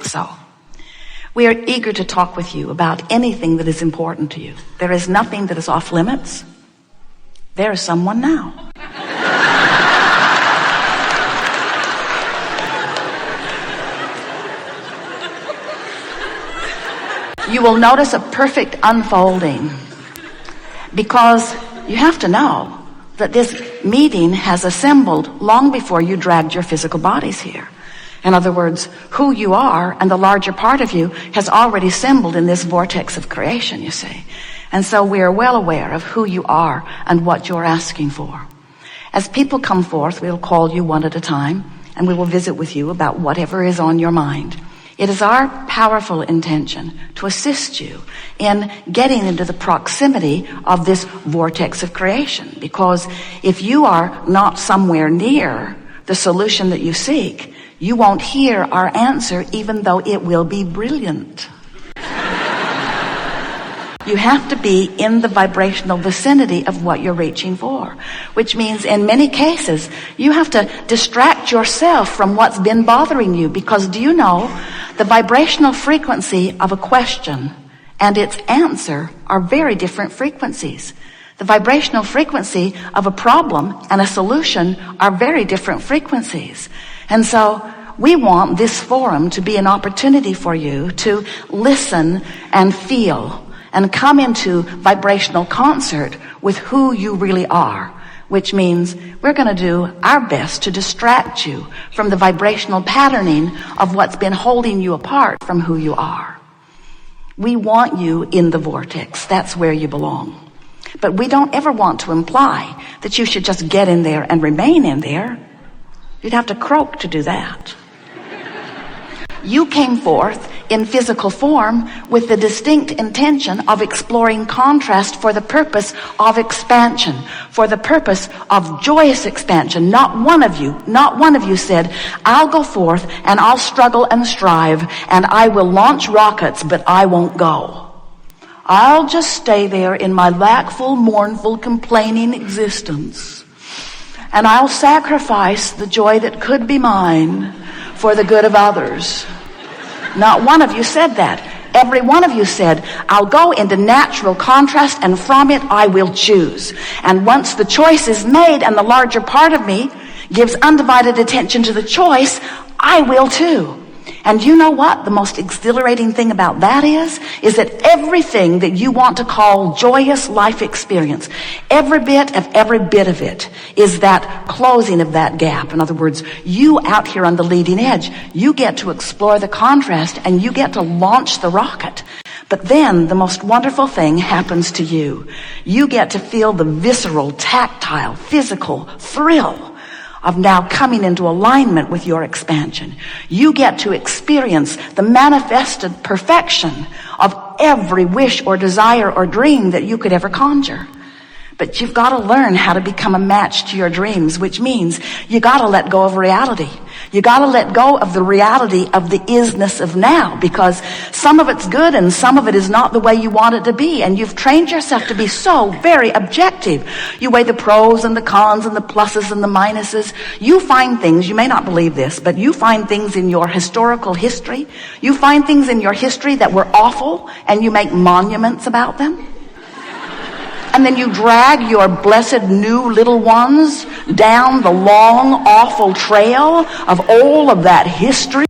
So, we are eager to talk with you about anything that is important to you. There is nothing that is off limits. There is someone now. You will notice a perfect unfolding, because you have to know that this meeting has assembled long before you dragged your physical bodies here. In other words, who you are and the larger part of you has already assembled in this vortex of creation, you see. And so we are well aware of who you are and what you're asking for. As people come forth, we'll call you one at a time, and we will visit with you about whatever is on your mind. It is our powerful intention to assist you in getting into the proximity of this vortex of creation, because if you are not somewhere near the solution that you seek, you won't hear our answer, even though it will be brilliant. You have to be in the vibrational vicinity of what you're reaching for, which means in many cases, you have to distract yourself from what's been bothering you, because do you know, the vibrational frequency of a question and its answer are very different frequencies. The vibrational frequency of a problem and a solution are very different frequencies. And so we want this forum to be an opportunity for you to listen and feel and come into vibrational concert with who you really are, which means we're going to do our best to distract you from the vibrational patterning of what's been holding you apart from who you are. We want you in the vortex. That's where you belong. But we don't ever want to imply that you should just get in there and remain in there. You'd have to croak to do that. You came forth in physical form with the distinct intention of exploring contrast for the purpose of expansion, for the purpose of joyous expansion. Not one of you said, I'll go forth and I'll struggle and strive and I will launch rockets, but I won't go. I'll just stay there in my lackful, mournful, complaining existence, and I'll sacrifice the joy that could be mine for the good of others. Not one of you said that. Every one of you said, I'll go into natural contrast, and from it I will choose. And once the choice is made and the larger part of me gives undivided attention to the choice, I will too. And you know what the most exhilarating thing about that is that everything that you want to call joyous life experience, every bit of it is that closing of that gap. In other words, you out here on the leading edge, you get to explore the contrast and you get to launch the rocket. But then the most wonderful thing happens to you. You get to feel the visceral, tactile, physical thrill of now coming into alignment with your expansion. You get to experience the manifested perfection of every wish or desire or dream that you could ever conjure. But you've got to learn how to become a match to your dreams, which means you got to let go of reality. You got to let go of the reality of the isness of now, because some of it's good and some of it is not the way you want it to be. And you've trained yourself to be so very objective. You weigh the pros and the cons and the pluses and the minuses. You find things, you may not believe this, but you find things in your historical history. You find things in your history that were awful, and you make monuments about them. And then you drag your blessed new little ones down the long, awful trail of all of that history.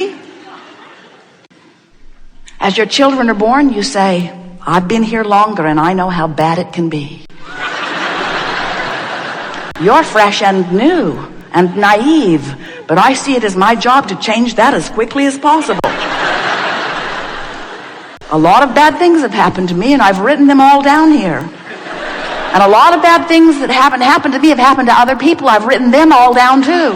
As your children are born, you say, I've been here longer and I know how bad it can be. You're fresh and new and naive, but I see it as my job to change that as quickly as possible. A lot of bad things have happened to me, and I've written them all down here. And a lot of bad things that haven't happened to me have happened to other people. I've written them all down too.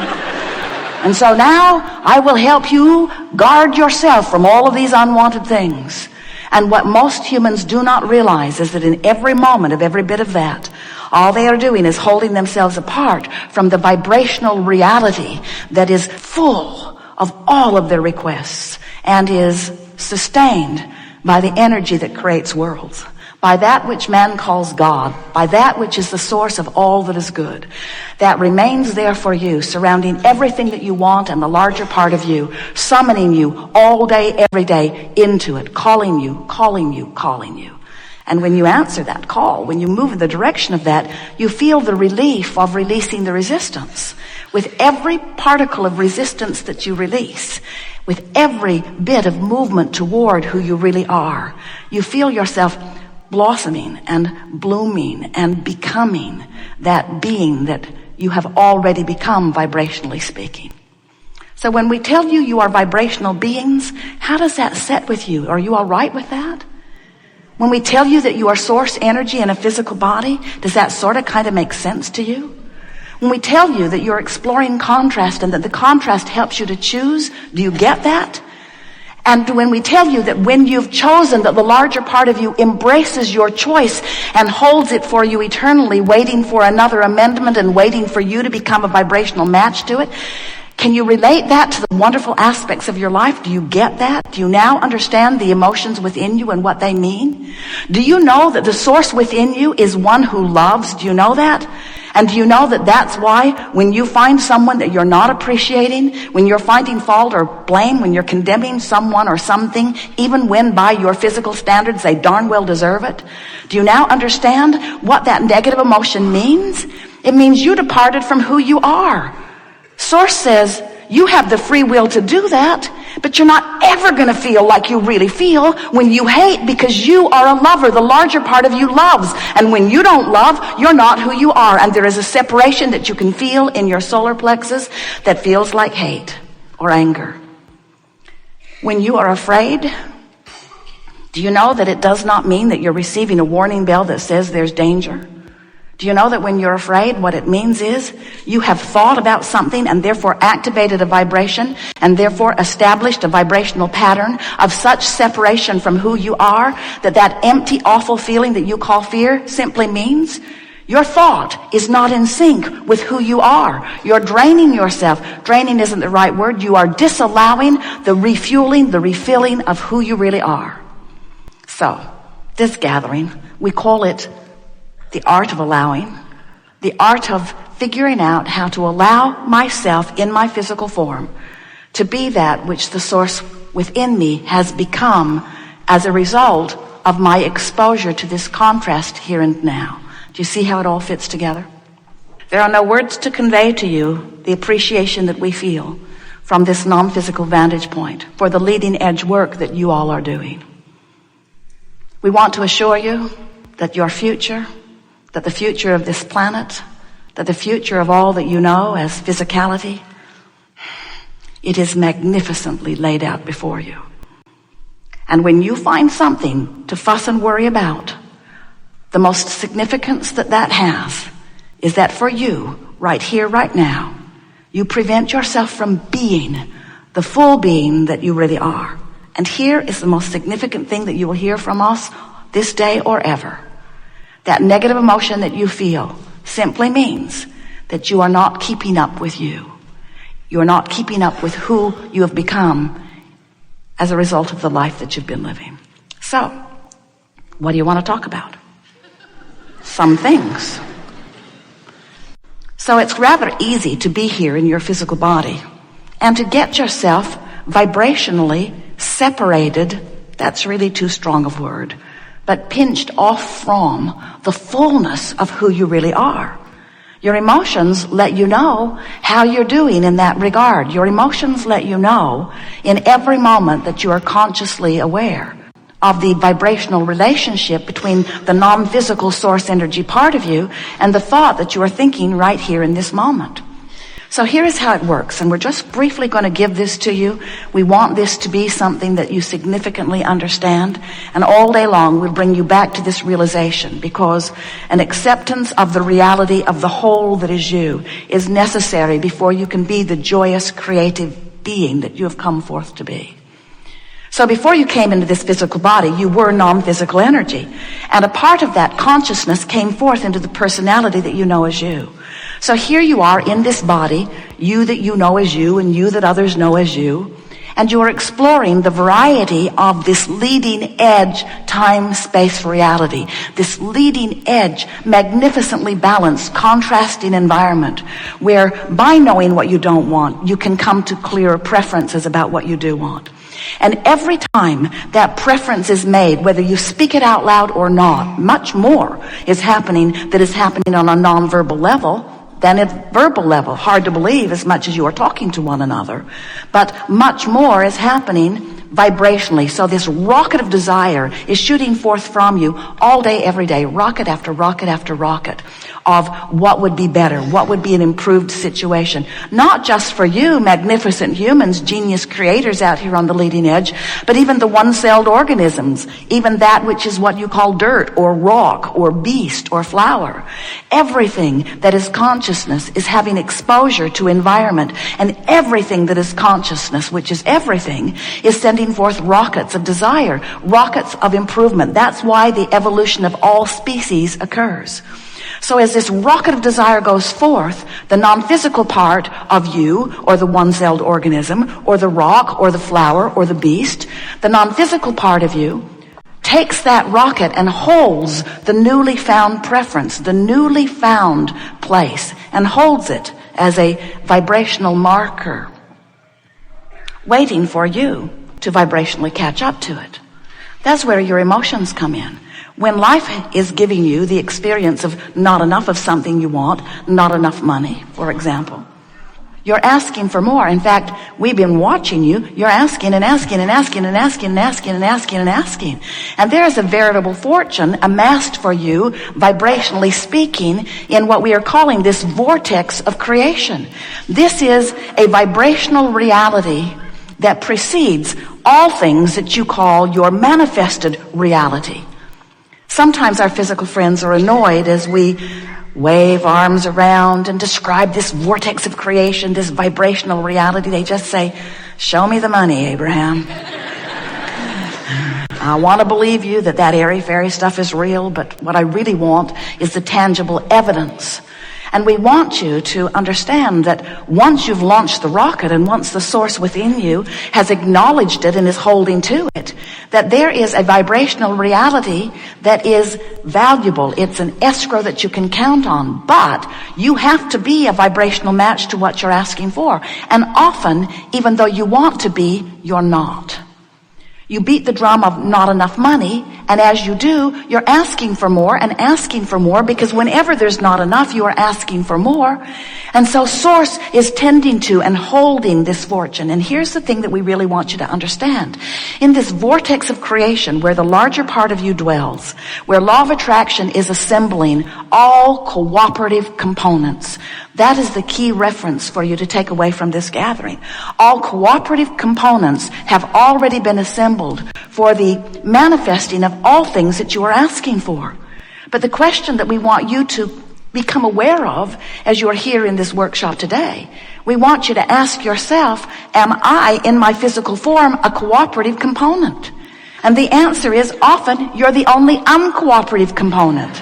And so now I will help you guard yourself from all of these unwanted things. And what most humans do not realize is that in every moment of every bit of that, all they are doing is holding themselves apart from the vibrational reality that is full of all of their requests and is sustained by the energy that creates worlds, by that which man calls God, by that which is the source of all that is good, that remains there for you, surrounding everything that you want and the larger part of you, summoning you all day, every day into it, calling you, calling you, calling you. And when you answer that call, when you move in the direction of that, you feel the relief of releasing the resistance. With every particle of resistance that you release, with every bit of movement toward who you really are, you feel yourself blossoming and blooming and becoming that being that you have already become, vibrationally speaking. So when we tell you you are vibrational beings, how does that set with you? Are you all right with that? When we tell you that you are source energy in a physical body, does that sort of kind of make sense to you? When we tell you that you're exploring contrast and that the contrast helps you to choose, do you get that? And when we tell you that when you've chosen, that the larger part of you embraces your choice and holds it for you eternally, waiting for another amendment and waiting for you to become a vibrational match to it, can you relate that to the wonderful aspects of your life? Do you get that? Do you now understand the emotions within you and what they mean? Do you know that the source within you is one who loves? Do you know that? And do you know that that's why when you find someone that you're not appreciating, when you're finding fault or blame, when you're condemning someone or something, even when by your physical standards they darn well deserve it, do you now understand what that negative emotion means? It means you departed from who you are. Source says you have the free will to do that, but you're not ever going to feel like you really feel when you hate, because you are a lover. The larger part of you loves. And when you don't love, you're not who you are. And there is a separation that you can feel in your solar plexus that feels like hate or anger. When you are afraid, do you know that it does not mean that you're receiving a warning bell that says there's danger? Do you know that when you're afraid, what it means is you have thought about something and therefore activated a vibration and therefore established a vibrational pattern of such separation from who you are that empty, awful feeling that you call fear simply means your thought is not in sync with who you are. You're draining yourself. Draining isn't the right word. You are disallowing the refueling, the refilling of who you really are. So, this gathering, we call it the art of allowing, the art of figuring out how to allow myself in my physical form to be that which the source within me has become as a result of my exposure to this contrast here and now. Do you see how it all fits together? There are no words to convey to you the appreciation that we feel from this non-physical vantage point for the leading edge work that you all are doing. We want to assure you that your future, that the future of this planet, that the future of all that you know as physicality, it is magnificently laid out before you. And when you find something to fuss and worry about, the most significance that has is that for you, right here, right now, you prevent yourself from being the full being that you really are. And here is the most significant thing that you will hear from us this day or ever. That negative emotion that you feel simply means that you are not keeping up with you. You are not keeping up with who you have become as a result of the life that you've been living. So, what do you want to talk about? Some things. So it's rather easy to be here in your physical body and to get yourself vibrationally separated. That's really too strong a word. But pinched off from the fullness of who you really are. Your emotions let you know how you're doing in that regard. Your emotions let you know in every moment that you are consciously aware of the vibrational relationship between the non-physical source energy part of you and the thought that you are thinking right here in this moment. So here is how it works, and we're just briefly going to give this to you. We want this to be something that you significantly understand, and all day long we'll bring you back to this realization, because an acceptance of the reality of the whole that is you is necessary before you can be the joyous, creative being that you have come forth to be. So before you came into this physical body, you were non-physical energy, and a part of that consciousness came forth into the personality that you know as you. So here you are in this body, you that you know as you and you that others know as you. and you are exploring the variety of this leading edge time-space reality, this leading edge, magnificently balanced, contrasting environment where by knowing what you don't want, you can come to clearer preferences about what you do want. And every time that preference is made, whether you speak it out loud or not, much more is happening that is happening on a nonverbal level than at verbal level. Hard to believe as much as you are talking to one another. But much more is happening vibrationally. So this rocket of desire is shooting forth from you all day, every day, rocket after rocket after rocket of what would be better, what would be an improved situation. Not just for you, magnificent humans, genius creators out here on the leading edge, but even the one-celled organisms, even that which is what you call dirt or rock or beast or flower. Everything that is consciousness is having exposure to environment, and everything that is consciousness, which is everything, is sending forth rockets of desire, rockets of improvement. That's why the evolution of all species occurs. So as this rocket of desire goes forth, the non-physical part of you, or the one-celled organism, or the rock, or the flower, or the beast, the non-physical part of you takes that rocket and holds the newly found preference, the newly found place, and holds it as a vibrational marker, waiting for you to vibrationally catch up to it. That's where your emotions come in. When life is giving you the experience of not enough of something you want, not enough money, for example, you're asking for more. In fact, we've been watching you. You're asking and asking and asking and asking and asking and asking and asking. And there is a veritable fortune amassed for you, vibrationally speaking, in what we are calling this vortex of creation. This is a vibrational reality that precedes all things that you call your manifested reality. Sometimes our physical friends are annoyed as we wave arms around and describe this vortex of creation, this vibrational reality. They just say, "Show me the money, Abraham." I want to believe you that airy-fairy stuff is real, but what I really want is the tangible evidence. And we want you to understand that once you've launched the rocket and once the source within you has acknowledged it and is holding to it, that there is a vibrational reality that is valuable. It's an escrow that you can count on, but you have to be a vibrational match to what you're asking for. And often, even though you want to be, you're not. You beat the drum of not enough money, and as you do, you're asking for more and asking for more, because whenever there's not enough, you are asking for more. And so Source is tending to and holding this fortune. And here's the thing that we really want you to understand. In this vortex of creation, where the larger part of you dwells, where law of attraction is assembling all cooperative components, that is the key reference for you to take away from this gathering. All cooperative components have already been assembled for the manifesting of all things that you are asking for. But the question that we want you to become aware of as you are here in this workshop today, we want you to ask yourself, am I in my physical form a cooperative component? And the answer is often you're the only uncooperative component.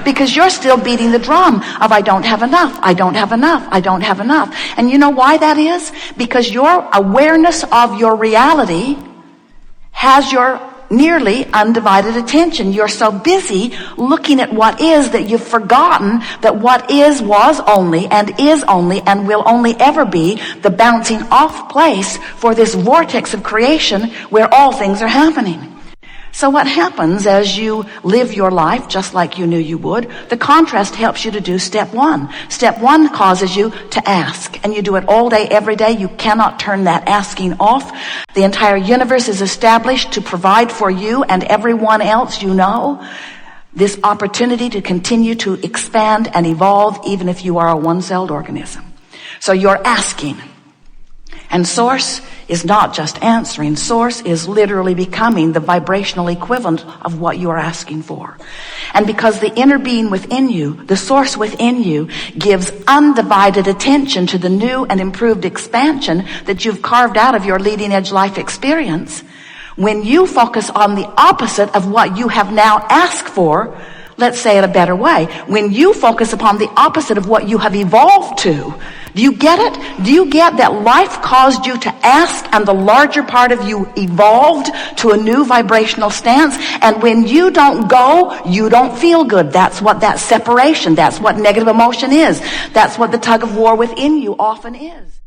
Because you're still beating the drum of I don't have enough, I don't have enough, I don't have enough. And you know why that is? Because your awareness of your reality has your nearly undivided attention. You're so busy looking at what is that you've forgotten that what is was only and will only ever be the bouncing off place for this vortex of creation where all things are happening. So what happens as you live your life just like you knew you would? The contrast helps you to do step one. Step one causes you to ask, and you do it all day, every day. You cannot turn that asking off. The entire universe is established to provide for you and everyone else you know this opportunity to continue to expand and evolve, even if you are a one-celled organism. So you're asking. And Source is not just answering. Source is literally becoming the vibrational equivalent of what you are asking for. And because the inner being within you, the Source within you, gives undivided attention to the new and improved expansion that you've carved out of your leading edge life experience, when you focus on the opposite of what you have now asked for, let's say it a better way, when you focus upon the opposite of what you have evolved to, Do you get it? Do you get that life caused you to ask and the larger part of you evolved to a new vibrational stance? And when you don't go, you don't feel good. That's what that separation, that's what negative emotion is. That's what the tug of war within you often is.